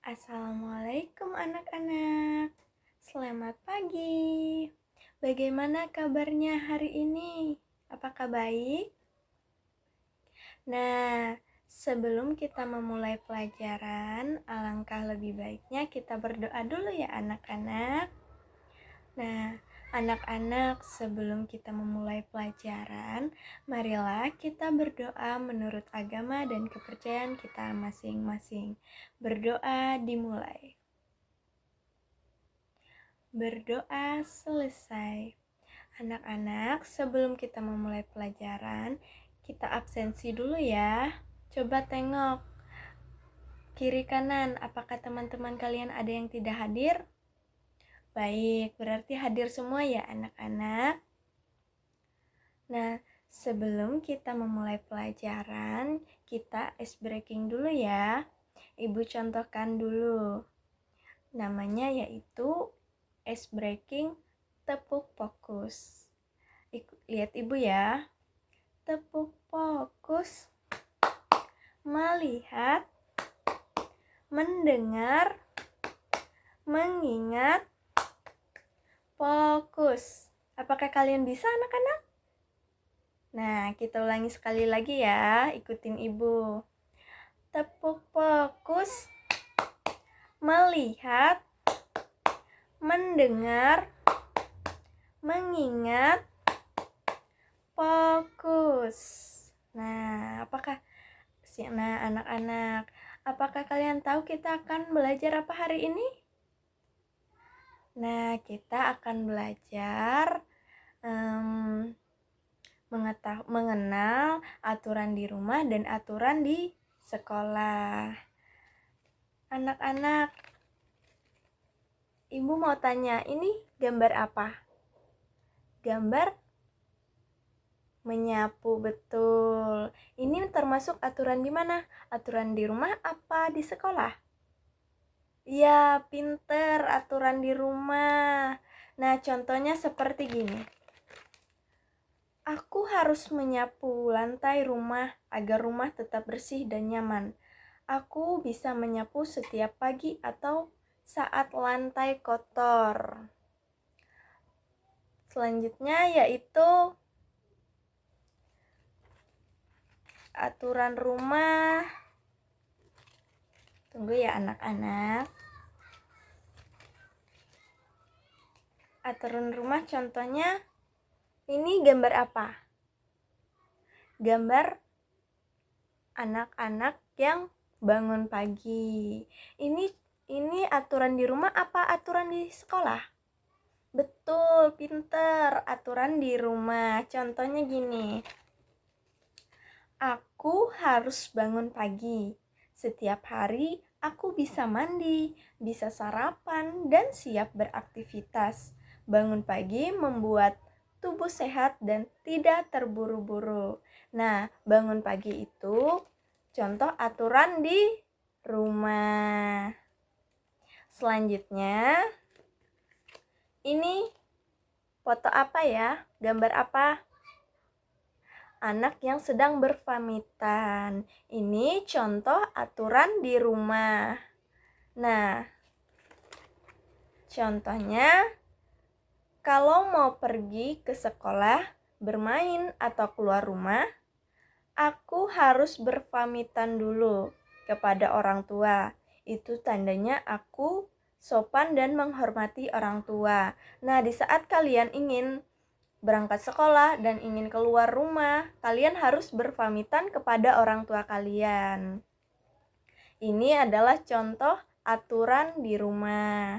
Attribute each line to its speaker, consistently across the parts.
Speaker 1: Assalamualaikum anak-anak. Selamat pagi. Bagaimana kabarnya hari ini? Apakah baik? Nah, sebelum kita memulai pelajaran, alangkah lebih baiknya kita berdoa dulu ya anak-anak. Nah, anak-anak, sebelum kita memulai pelajaran, marilah kita berdoa menurut agama dan kepercayaan kita masing-masing. Berdoa dimulai. Berdoa selesai. Anak-anak, sebelum kita memulai pelajaran, kita absensi dulu ya. Coba tengok kiri kanan, apakah teman-teman kalian ada yang tidak hadir? Baik, berarti hadir semua ya anak-anak. Nah, sebelum kita memulai pelajaran, kita ice breaking dulu ya. Ibu contohkan dulu. Namanya yaitu ice breaking tepuk fokus. Lihat ibu ya. Tepuk fokus. Melihat, mendengar, mengingat, fokus. Apakah kalian bisa anak-anak? Nah, kita ulangi sekali lagi ya. Ikutin ibu. Tepuk fokus. Melihat, mendengar, mengingat, fokus. Nah, anak-anak, apakah kalian tahu kita akan belajar apa hari ini? Nah, kita akan belajar mengenal aturan di rumah dan aturan di sekolah. Anak-anak, ibu mau tanya, ini gambar apa? Gambar menyapu, betul. Ini termasuk aturan di mana? Aturan di rumah apa di sekolah? Ya, pinter, aturan di rumah. Nah, contohnya seperti gini. Aku harus menyapu lantai rumah agar rumah tetap bersih dan nyaman. Aku bisa menyapu setiap pagi atau saat lantai kotor. Selanjutnya yaitu aturan rumah. Tunggu ya anak-anak. Aturan rumah contohnya, ini gambar apa? Gambar anak-anak yang bangun pagi. Ini aturan di rumah apa aturan di sekolah? Betul, pinter. Aturan di rumah. Contohnya gini. Aku harus bangun pagi. Setiap hari aku bisa mandi, bisa sarapan, dan siap beraktivitas. Bangun pagi membuat tubuh sehat dan tidak terburu-buru. Nah, bangun pagi itu contoh aturan di rumah. Selanjutnya, ini foto apa ya? Gambar apa? Anak yang sedang berpamitan. Ini contoh aturan di rumah. Nah, contohnya, kalau mau pergi ke sekolah, bermain, atau keluar rumah, aku harus berpamitan dulu kepada orang tua. Itu tandanya aku sopan dan menghormati orang tua. Nah, di saat kalian ingin berangkat sekolah dan ingin keluar rumah, kalian harus berpamitan kepada orang tua kalian. Ini adalah contoh aturan di rumah.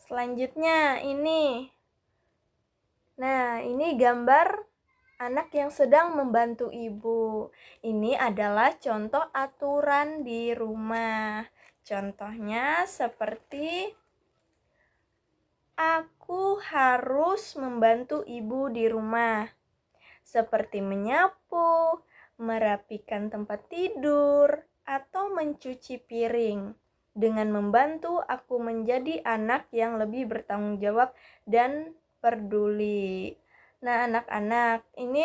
Speaker 1: Selanjutnya ini. Nah, ini gambar anak yang sedang membantu ibu. Ini adalah contoh aturan di rumah. Contohnya seperti aku harus membantu ibu di rumah, seperti menyapu, merapikan tempat tidur, atau mencuci piring. Dengan membantu, aku menjadi anak yang lebih bertanggung jawab dan peduli. Nah, anak-anak, ini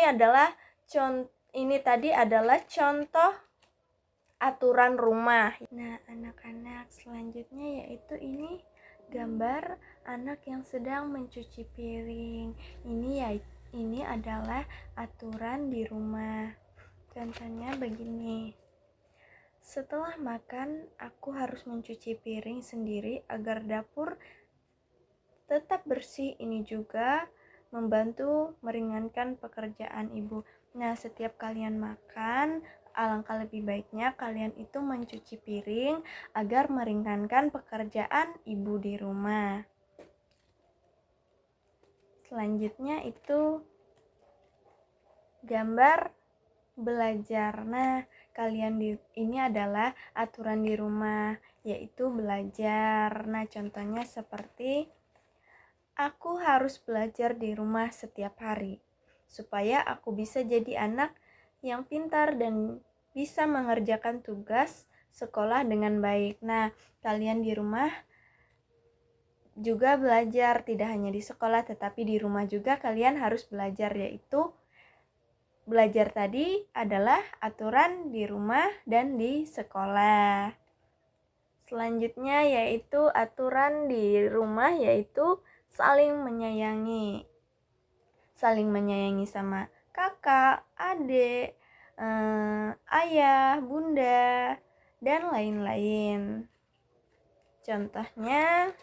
Speaker 1: tadi adalah contoh aturan rumah. Nah, anak-anak, selanjutnya yaitu ini gambar anak yang sedang mencuci piring. Ini adalah aturan di rumah. Contohnya begini. Setelah makan, aku harus mencuci piring sendiri agar dapur tetap bersih. Ini juga membantu meringankan pekerjaan ibu. Nah, setiap kalian makan, alangkah lebih baiknya kalian itu mencuci piring agar meringankan pekerjaan ibu di rumah. Selanjutnya itu gambar belajar. Nah, ini adalah aturan di rumah, yaitu belajar. Nah, contohnya seperti aku harus belajar di rumah setiap hari supaya aku bisa jadi anak yang pintar dan bisa mengerjakan tugas sekolah dengan baik. Nah, kalian di rumah juga belajar, tidak hanya di sekolah tetapi di rumah juga kalian harus belajar, yaitu belajar tadi adalah aturan di rumah dan di sekolah. Selanjutnya yaitu aturan di rumah yaitu saling menyayangi. Saling menyayangi sama kakak, adik, ayah, bunda, dan lain-lain. Contohnya,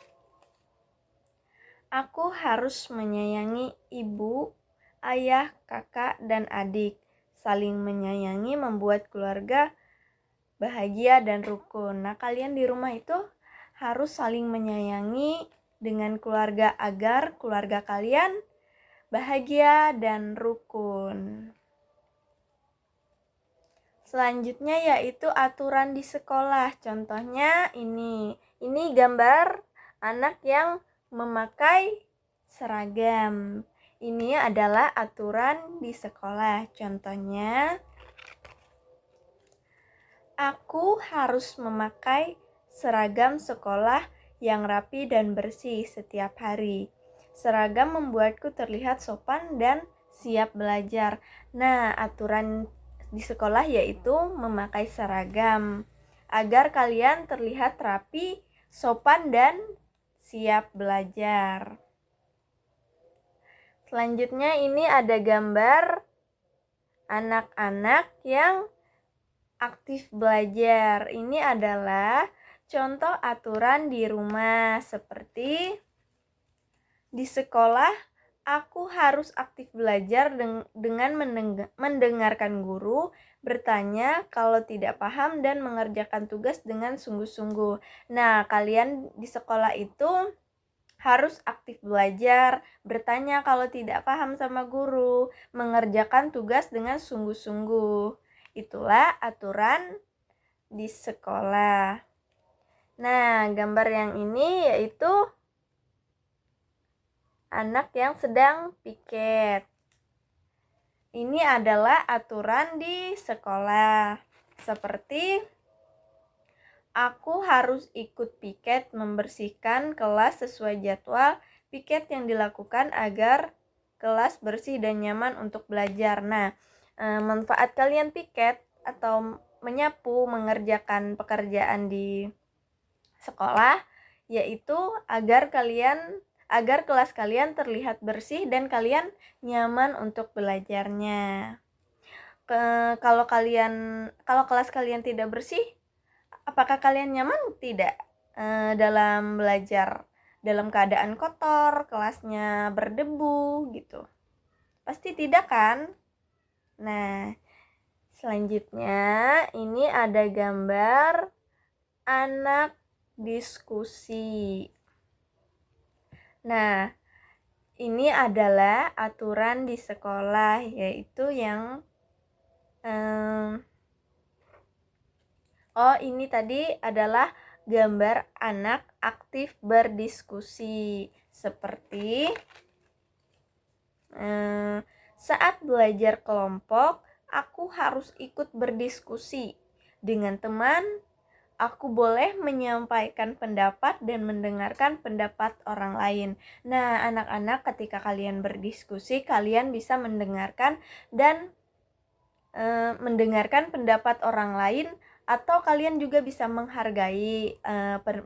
Speaker 1: aku harus menyayangi ibu, ayah, kakak, dan adik. Saling menyayangi membuat keluarga bahagia dan rukun. Nah, kalian di rumah itu harus saling menyayangi dengan keluarga agar keluarga kalian bahagia dan rukun. Selanjutnya yaitu aturan di sekolah. Contohnya ini gambar anak yang memakai seragam. Ini adalah aturan di sekolah. Contohnya, aku harus memakai seragam sekolah yang rapi dan bersih setiap hari. Seragam membuatku terlihat sopan dan siap belajar. Nah, aturan di sekolah yaitu memakai seragam agar kalian terlihat rapi, sopan, dan siap belajar. Selanjutnya ini ada gambar anak-anak yang aktif belajar. Ini adalah contoh aturan di rumah seperti di sekolah, aku harus aktif belajar dengan mendengarkan guru, bertanya kalau tidak paham, dan mengerjakan tugas dengan sungguh-sungguh. Nah, kalian di sekolah itu harus aktif belajar, bertanya kalau tidak paham sama guru, mengerjakan tugas dengan sungguh-sungguh. Itulah aturan di sekolah. Nah, gambar yang ini yaitu anak yang sedang piket. Ini adalah aturan di sekolah. Seperti aku harus ikut piket membersihkan kelas sesuai jadwal piket yang dilakukan agar kelas bersih dan nyaman untuk belajar. Nah, manfaat kalian piket atau menyapu, mengerjakan pekerjaan di sekolah yaitu agar kelas kalian terlihat bersih dan kalian nyaman untuk belajarnya. Kalau kelas kalian tidak bersih, apakah kalian nyaman? Tidak dalam belajar dalam keadaan kotor, kelasnya berdebu gitu. Pasti tidak kan? Nah, selanjutnya ini ada gambar anak diskusi. Nah, ini adalah aturan di sekolah, yaitu yang ini tadi adalah gambar anak aktif berdiskusi. Seperti saat belajar kelompok, aku harus ikut berdiskusi dengan teman. Aku boleh menyampaikan pendapat dan mendengarkan pendapat orang lain. Nah, anak-anak, ketika kalian berdiskusi, kalian bisa mendengarkan dan mendengarkan pendapat orang lain Atau kalian juga bisa menghargai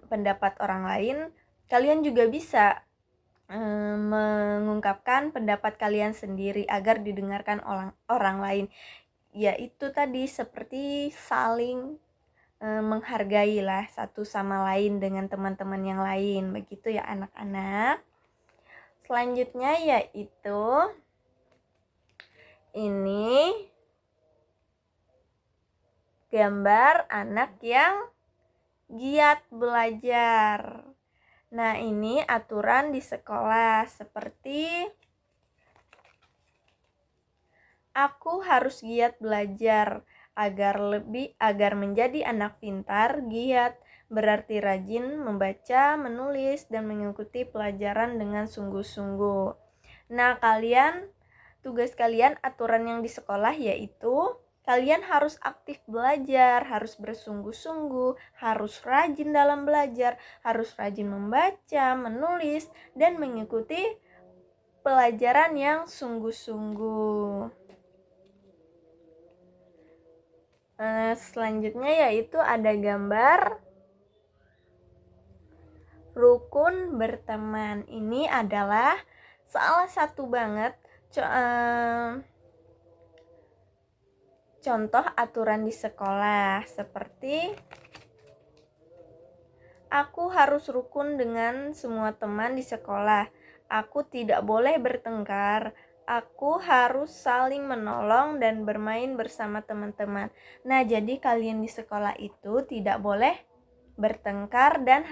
Speaker 1: pendapat orang lain. Kalian juga bisa mengungkapkan pendapat kalian sendiri agar didengarkan orang lain. Yaitu tadi seperti saling menghargai lah satu sama lain dengan teman-teman yang lain. Begitu ya anak-anak. Selanjutnya yaitu ini gambar anak yang giat belajar. Nah, ini aturan di sekolah seperti aku harus giat belajar agar menjadi anak pintar. Giat berarti rajin membaca, menulis, dan mengikuti pelajaran dengan sungguh-sungguh. Nah, tugas kalian aturan yang di sekolah yaitu kalian harus aktif belajar, harus bersungguh-sungguh, harus rajin dalam belajar, harus rajin membaca, menulis, dan mengikuti pelajaran yang sungguh-sungguh. Selanjutnya yaitu ada gambar rukun berteman. Ini adalah salah satu banget contoh aturan di sekolah, seperti aku harus rukun dengan semua teman di sekolah. Aku tidak boleh bertengkar. Aku harus saling menolong dan bermain bersama teman-teman. Nah, jadi kalian di sekolah itu tidak boleh bertengkar dan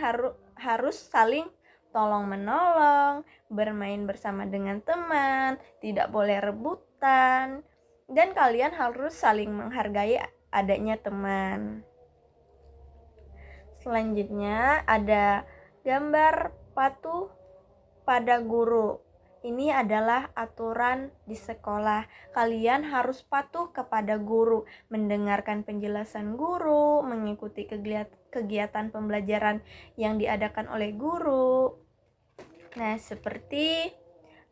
Speaker 1: harus saling tolong-menolong, bermain bersama dengan teman, tidak boleh rebutan, dan kalian harus saling menghargai adanya teman. Selanjutnya ada gambar patuh pada guru. Ini adalah aturan di sekolah. Kalian harus patuh kepada guru, mendengarkan penjelasan guru, mengikuti kegiatan pembelajaran yang diadakan oleh guru. Nah, seperti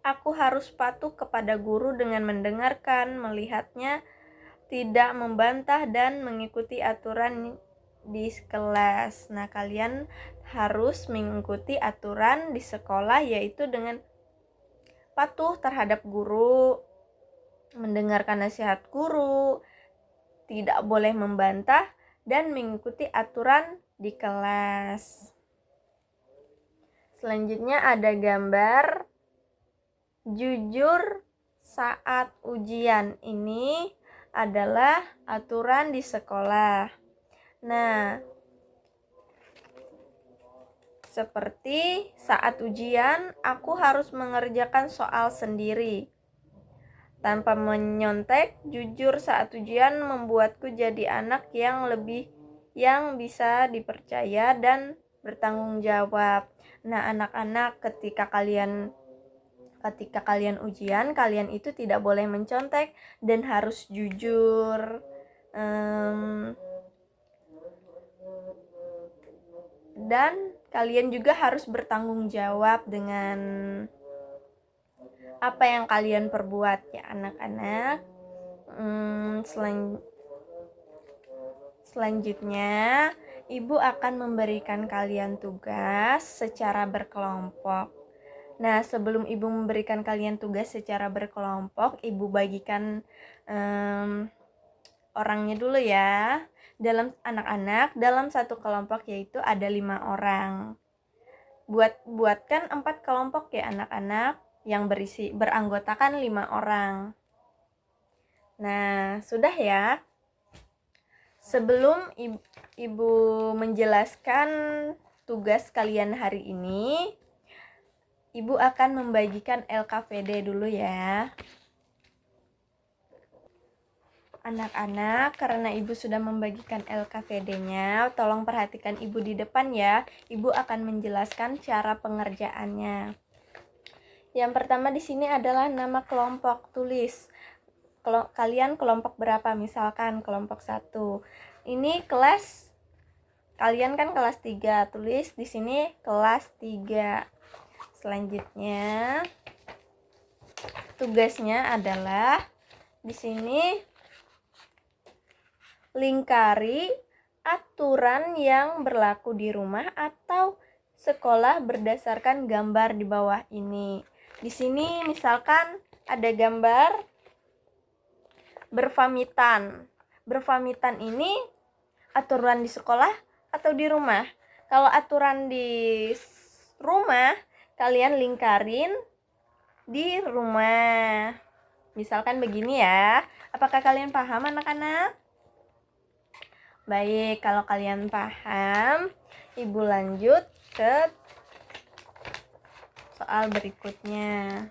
Speaker 1: aku harus patuh kepada guru dengan mendengarkan, melihatnya, tidak membantah, dan mengikuti aturan di kelas. Nah, kalian harus mengikuti aturan di sekolah yaitu dengan patuh terhadap guru, mendengarkan nasihat guru, tidak boleh membantah, dan mengikuti aturan di kelas. Selanjutnya ada gambar jujur saat ujian. Ini adalah aturan di sekolah. Nah, seperti saat ujian, aku harus mengerjakan soal sendiri. Tanpa menyontek, jujur saat ujian membuatku jadi anak yang bisa dipercaya dan bertanggung jawab. Nah, anak-anak, ketika kalian ujian, kalian itu tidak boleh mencontek dan harus jujur. Dan kalian juga harus bertanggung jawab dengan apa yang kalian perbuat ya anak-anak. Selanjutnya, ibu akan memberikan kalian tugas secara berkelompok. Nah, sebelum ibu memberikan kalian tugas secara berkelompok, ibu bagikan orangnya dulu ya. Dalam satu kelompok yaitu ada 5 orang. Buatkan 4 kelompok ya anak-anak yang beranggotakan 5 orang. Nah, sudah ya. Sebelum ibu menjelaskan tugas kalian hari ini, ibu akan membagikan LKPD dulu ya. Anak-anak, karena ibu sudah membagikan LKPD-nya, tolong perhatikan ibu di depan ya. Ibu akan menjelaskan cara pengerjaannya. Yang pertama di sini adalah nama kelompok. Tulis kalian kelompok berapa, misalkan kelompok 1. Ini kelas, kalian kan kelas 3, tulis di sini kelas 3. Selanjutnya tugasnya adalah di sini lingkari aturan yang berlaku di rumah atau sekolah berdasarkan gambar di bawah ini. Di sini misalkan ada gambar berpamitan. Berpamitan ini aturan di sekolah atau di rumah? Kalau aturan di rumah, kalian lingkarin di rumah. Misalkan begini ya. Apakah kalian paham anak-anak? Baik, kalau kalian paham, Ibu lanjut ke soal berikutnya.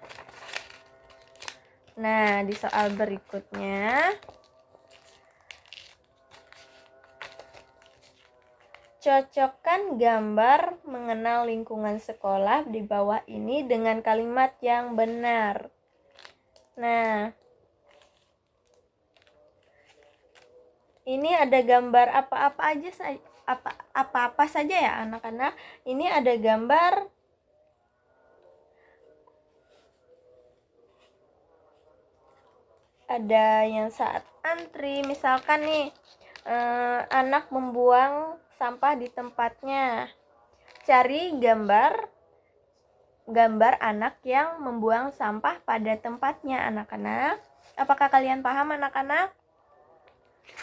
Speaker 1: Nah, di soal berikutnya, cocokkan gambar mengenal lingkungan sekolah di bawah ini dengan kalimat yang benar. Nah, ini ada gambar apa-apa saja ya anak-anak. Ini ada gambar ada yang saat antri, misalkan nih anak membuang sampah di tempatnya. Cari gambar anak yang membuang sampah pada tempatnya anak-anak. Apakah kalian paham anak-anak?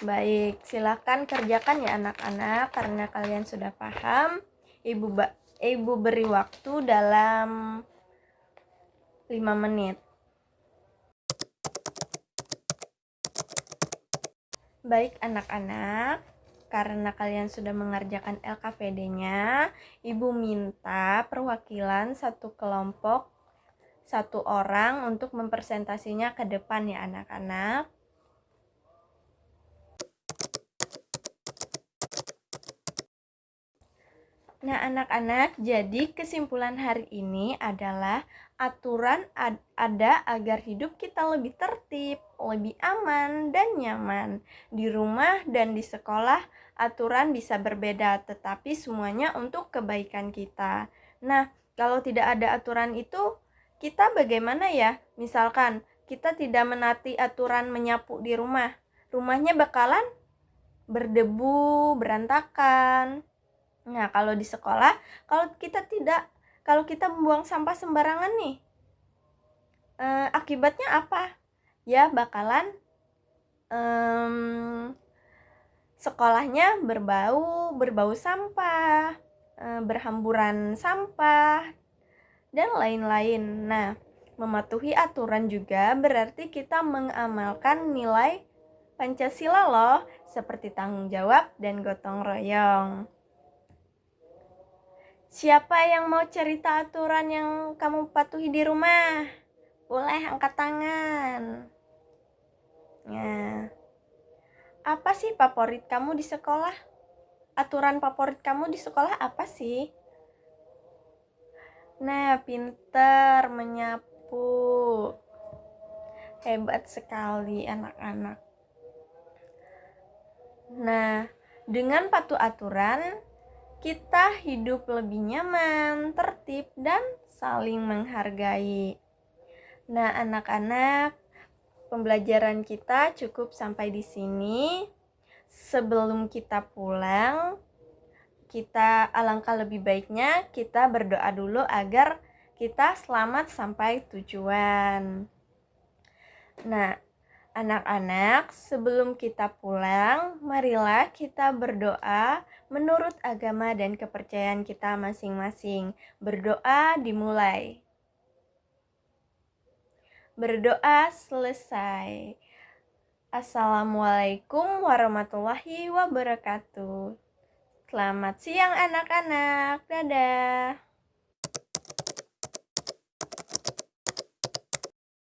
Speaker 1: Baik, silahkan kerjakan ya anak-anak. Karena kalian sudah paham, Ibu beri waktu dalam 5 menit. Baik anak-anak, karena kalian sudah mengerjakan LKPD-nya, Ibu minta perwakilan satu kelompok, satu orang untuk mempresentasinya ke depan ya anak-anak. Nah anak-anak, jadi kesimpulan hari ini adalah aturan ada agar hidup kita lebih tertib, lebih aman, dan nyaman. Di rumah dan di sekolah, aturan bisa berbeda, tetapi semuanya untuk kebaikan kita. Nah, kalau tidak ada aturan itu, kita bagaimana ya? Misalkan, kita tidak menaati aturan menyapu di rumah. Rumahnya bakalan berdebu, berantakan. Nah, kalau di sekolah, kalau kita membuang sampah sembarangan nih, akibatnya apa? Ya, bakalan sekolahnya berbau sampah, berhamburan sampah, dan lain-lain. Nah, mematuhi aturan juga berarti kita mengamalkan nilai Pancasila loh, seperti tanggung jawab dan gotong royong. Siapa yang mau cerita aturan yang kamu patuhi di rumah? Boleh angkat tangan. Nah, apa sih favorit kamu di sekolah? Aturan favorit kamu di sekolah apa sih? Nah, pinter menyapu. Hebat sekali anak-anak. Nah, dengan patuh aturan, kita hidup lebih nyaman, tertib, dan saling menghargai. Nah, anak-anak, pembelajaran kita cukup sampai di sini. Sebelum kita pulang, alangkah lebih baiknya kita berdoa dulu agar kita selamat sampai tujuan. Nah, anak-anak, sebelum kita pulang, marilah kita berdoa menurut agama dan kepercayaan kita masing-masing. Berdoa dimulai. Berdoa selesai. Assalamualaikum warahmatullahi wabarakatuh. Selamat siang anak-anak. Dadah.